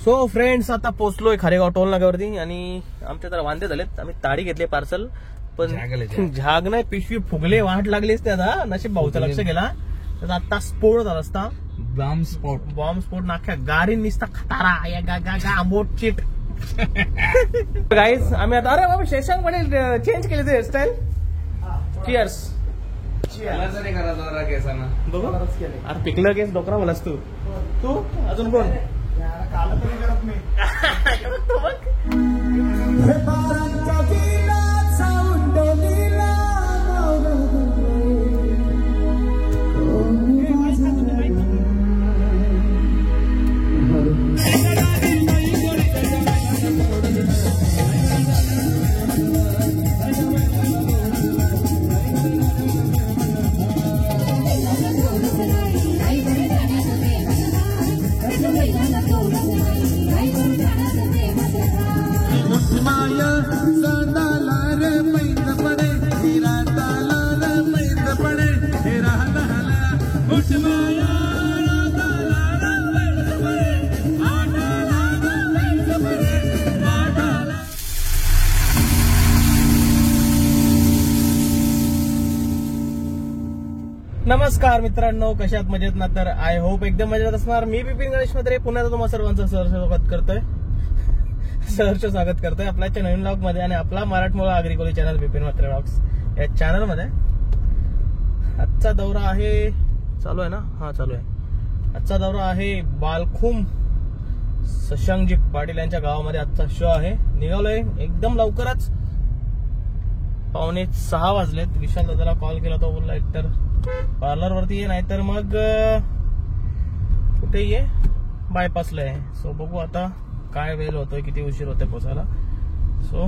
So friends, आता पोहोचलोय Kharegaon toll नाक्यावरती आणि आमच्या तर वांदे झालेत. आम्ही ताडी घेतली पार्सल, पण झाग नाही, पिशवी फुगले, वाट लागलीच त्याचा. नशीब भाऊचं लक्ष गेला, त्याचा आता स्फोट झाला असता. बॉम्ब स्फोट नाख्या गाडी निसता खतारा आंबोट चिट. गाईज आम्ही आता, अरे बाबा शेशांग मध्ये चेंज केले ते हेअरस्टाईल. चिअर्स. बघू अरे पिकलं केस डोकरा बोलास तू. तू अजून कोण काल तरी करत मी. नमस्कार मित्रांनो, कशात मजेत ना? तर आय होप एकदम मजेत असणार. मी बिपिन गणेश म्हात्रे पुन्हा तुम्हा सर्वांचं सहर्ष स्वागत करतोय आपल्या नवीन ब्लॉग मध्ये आणि आपला मराठमोळा आगरी चॅनल बिपिन म्हात्रे ब्लॉग्स या चॅनल मध्ये. आजचा दौरा आहे, चालू आहे ना? हा चालू आहे. आजचा दौरा आहे बालखुम शशांकजी पाटील यांच्या गावामध्ये. आजचा शो आहे. निघालोय एकदम लवकरच, 5:45 वाजलेत. विशाल दादाला कॉल केला, तो बोलला एकतर पार्लर वरती ये, नाहीतर मग कुठे ये, बायपासला आहे. सो बघू आता काय वेळ होतोय, किती उशीर होतोय पोचायला. So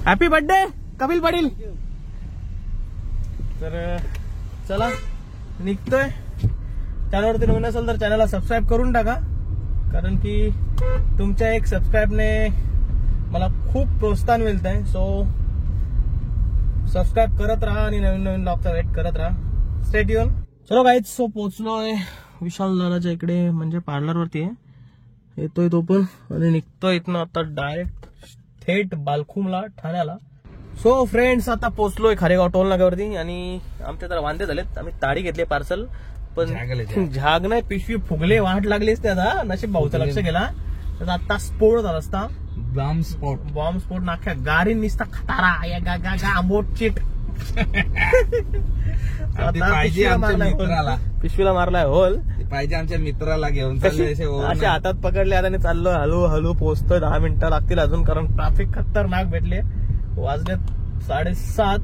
happy birthday Kapil Patil. तर चला निघतोय. चॅनलवरती नवीन असेल तर चॅनलला सबस्क्राईब करून टाका, कारण की तुमच्या एक सबस्क्राईबने मला खूप प्रोत्साहन मिळतंय. सो सबस्क्राईब करत राहा आणि नवीन नवीन ब्लॉगचा वेट करत राहा. Stay tune. चलो गाईज, सो पोहोचलोय विशाल दादाच्या इकडे, म्हणजे पार्लरवरती आहे. येतोय तो पण आणि निघतोय इथनं आता डायरेक्ट थेट बालखुमला, ठाण्याला. सो फ्रेंड्स, आता पोहोचलोय खारेगाव टोल नाक्यावरती आणि आमच्या तर वांदे झालेत. आम्ही ताडी घेतली पार्सल, पण झाग नाही, पिशवी फुगले, वाट लागलीच त्याचा. नशीब भाऊचं लक्ष गेला, त्याचा आता स्फोट झाला असता. बॉम्ब स्फोट नाख्या गाडी निसता खतारा आंबोट चिट. पिशवीला मारलाय होल. पाहिजे आमच्या मित्राला घेऊन असे हातात पकडले. आता चाललो, हळू पोहोचतोय. 10 मिनिटं लागतील अजून, कारण ट्रॅफिक खतरनाक भेटले. वाजलेत 7:30.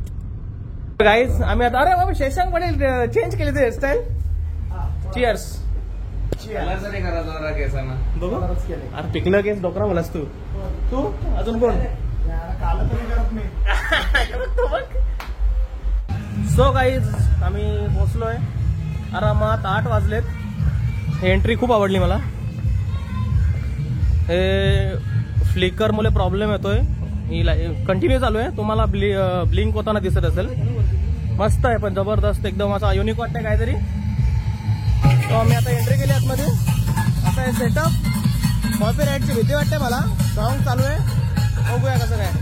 गाईज आम्ही आता, अरे बाबा शेशांक मध्ये चेंज केले ते हेअरस्टाईल. चिअर्स. बघू अरे पिकलं केस डोकरा बोलास तू. तू अजून कोण काल तरी करत मी. सो गाईज आम्ही पोहोचलोय आरामात. 8 वाजलेत. हे एंट्री खूप आवडली मला. हे फ्लिकर मुळे प्रॉब्लेम येतोय. ही कंटिन्यू चालू आहे. तुम्हाला ब्लिंक होताना दिसत असेल. मस्त आहे, पण जबरदस्त एकदम असा युनिक वाटतंय काहीतरी. तो आम्ही आता एंट्री केली आतमध्ये. आता हे सेटअप, कॉपीराईटची भीती वाटते मला. सॉन्ग चालू आहे, बघूया कसं काय.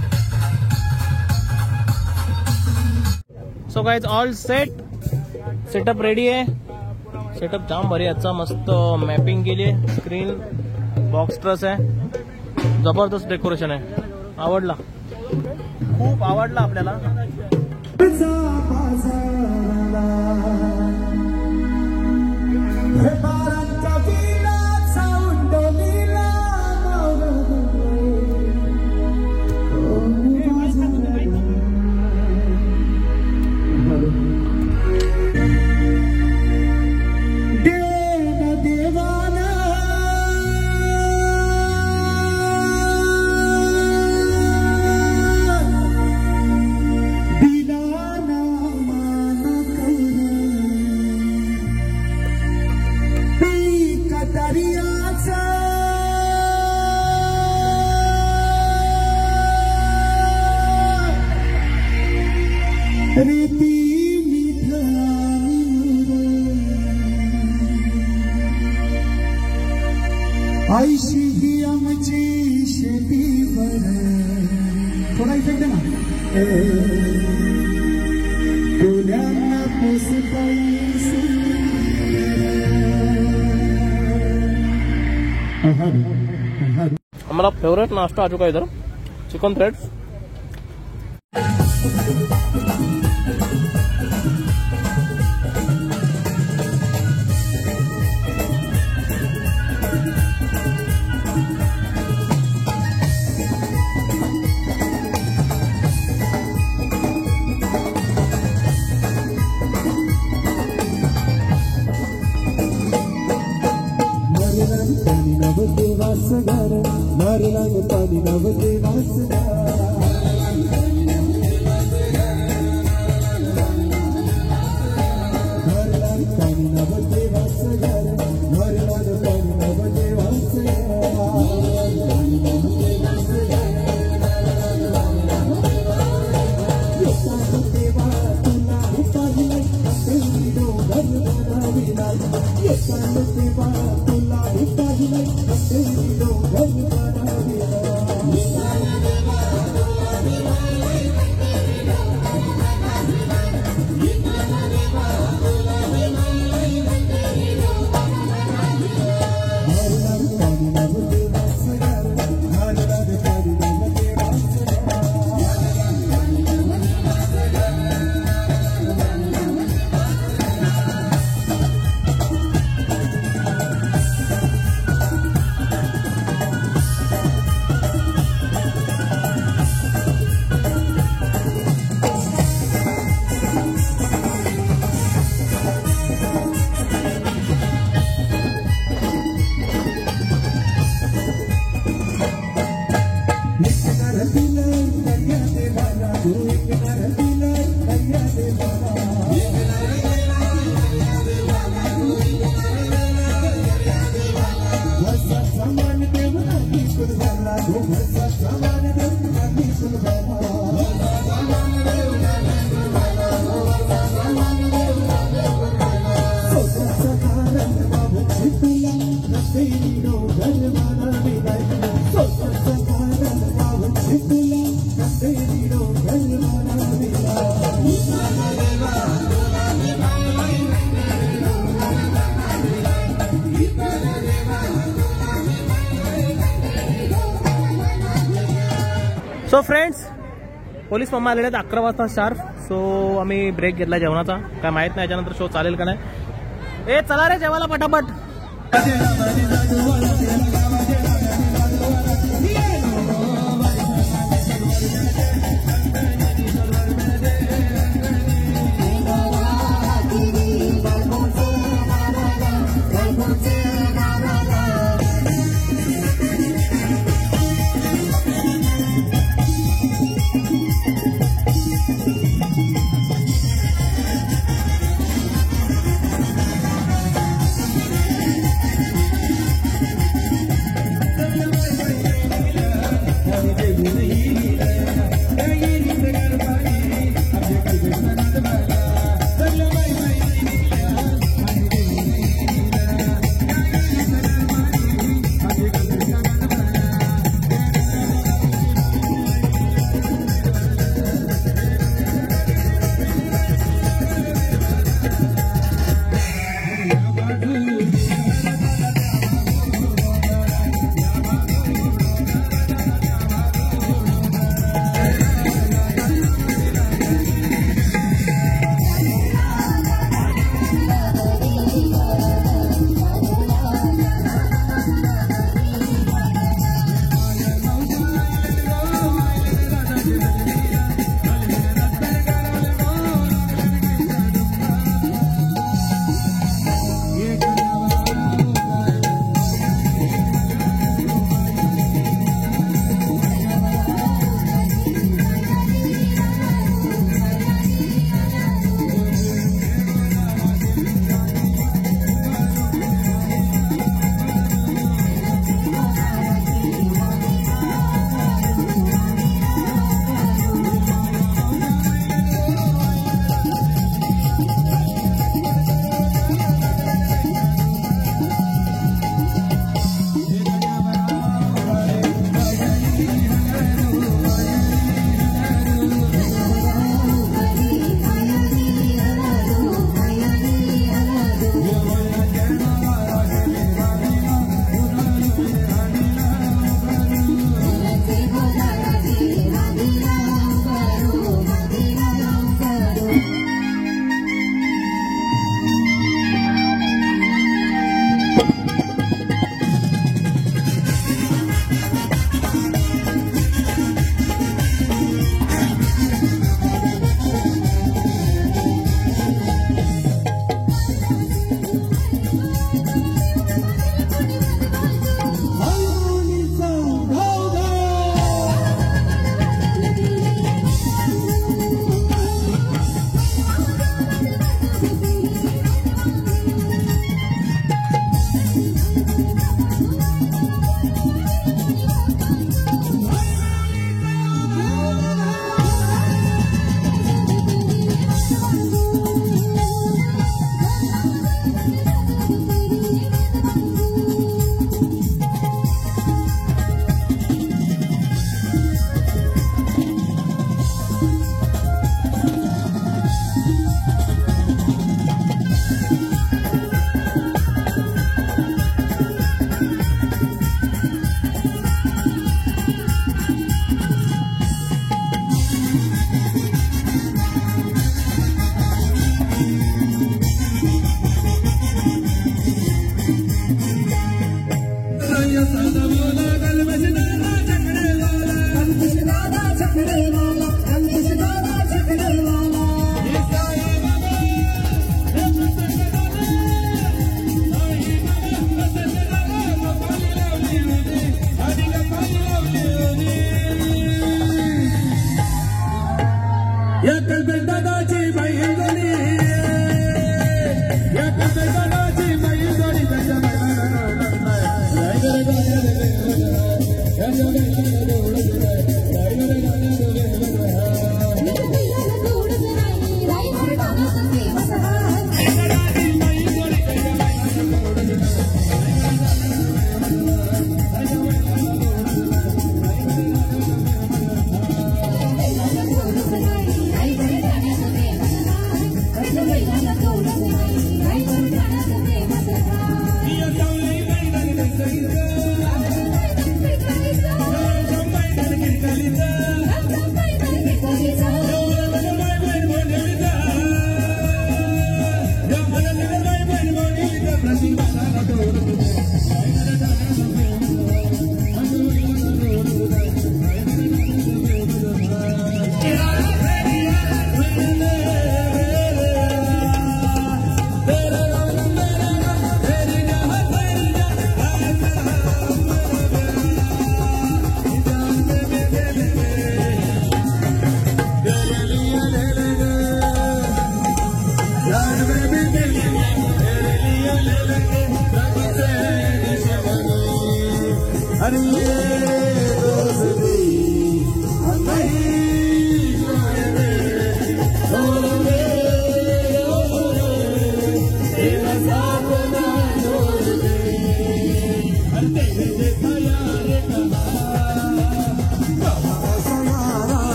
So guys all setup ready आहे. सेटअप जाम भारी याचा, मस्त मॅपिंग केली आहे. स्क्रीन बॉक्स ट्रस आहे, जबरदस्त डेकोरेशन आहे. आवडला, खूप आवडला आपल्याला. आईशी ही आमची शेती बर थोडा इफेक्ट आहे ना डोळ्यांना पुसताईसी हमारा फेवरेट नाश्ता आ चुका है इधर, चिकन थ्रेड्स। मारलांग पाणी नव देवासगार मारलांग पाणी नव देवासगार मारलांग पाणी नव देवासगार देवा तुला पाहिलं तेरी डोंगर बनाविला देवा तुला पाहिलं तेरी डोंगर सो फ्रेंड्स, पोलीस मम्मा आलेले आहेत 11 वाजता शार्प। सो आम्ही ब्रेक घेतला जेवणाचा, काय माहित नाही याच्यानंतर शो चालेल का नाही। ए चला रे जेवायला पटापट।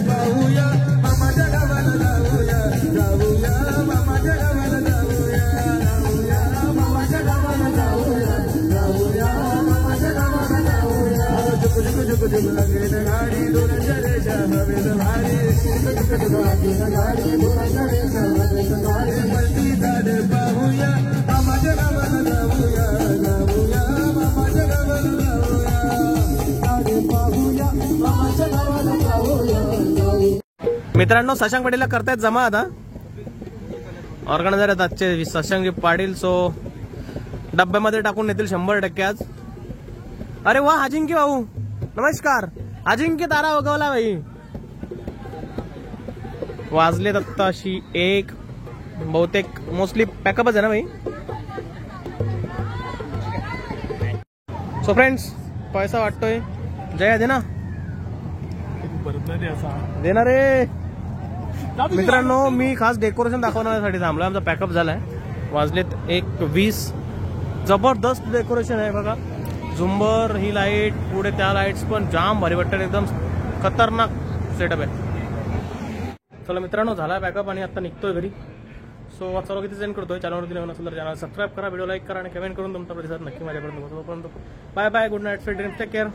पाहूया मामा जगावाला जाऊया मित्रांनो शशांक पाटीलला करतायत जमा आता ऑर्गनायझर आहेत आजचे शशांक पाटील. सो डब्यामध्ये टाकून नेतील 100% आज. अरे वा अजिंक्य भाऊ नमस्कार. अजिंक्य तारा वगवला भाई. वाजलेत आत्ता अशी 1. बहुतेक मोस्टली पॅकअपच आहे ना भाई. सो फ्रेंड्स पैसा वाटतोय. जया दे ना देणार रे. मित्रांनो मी खास डेकोरेशन दाखवण्यासाठी थांबलोय. आमचा पॅकअप झालाय. वाजलेत 1:20. जबरदस्त डेकोरेशन आहे बघा. झुंबर ही लाईट पुढे त्या लाईट्स पण जाम भारी वाटतात. एकदम खतरनाक सेटअप आहे. चला मित्रांनो झाला पॅकअप आणि आता निघतोय घरी. सो सर्व किती सेंड करतोय. चॅनलवरती नवीन असेल तर चॅनल सबस्क्राईब करा, व्हिडिओ लाईक करा आणि कमेंट करून तुमचा प्रतिसाद नक्की माझ्यापर्यंत पोहोचवा. Bye bye. Good night. Sweet dreams. Take care.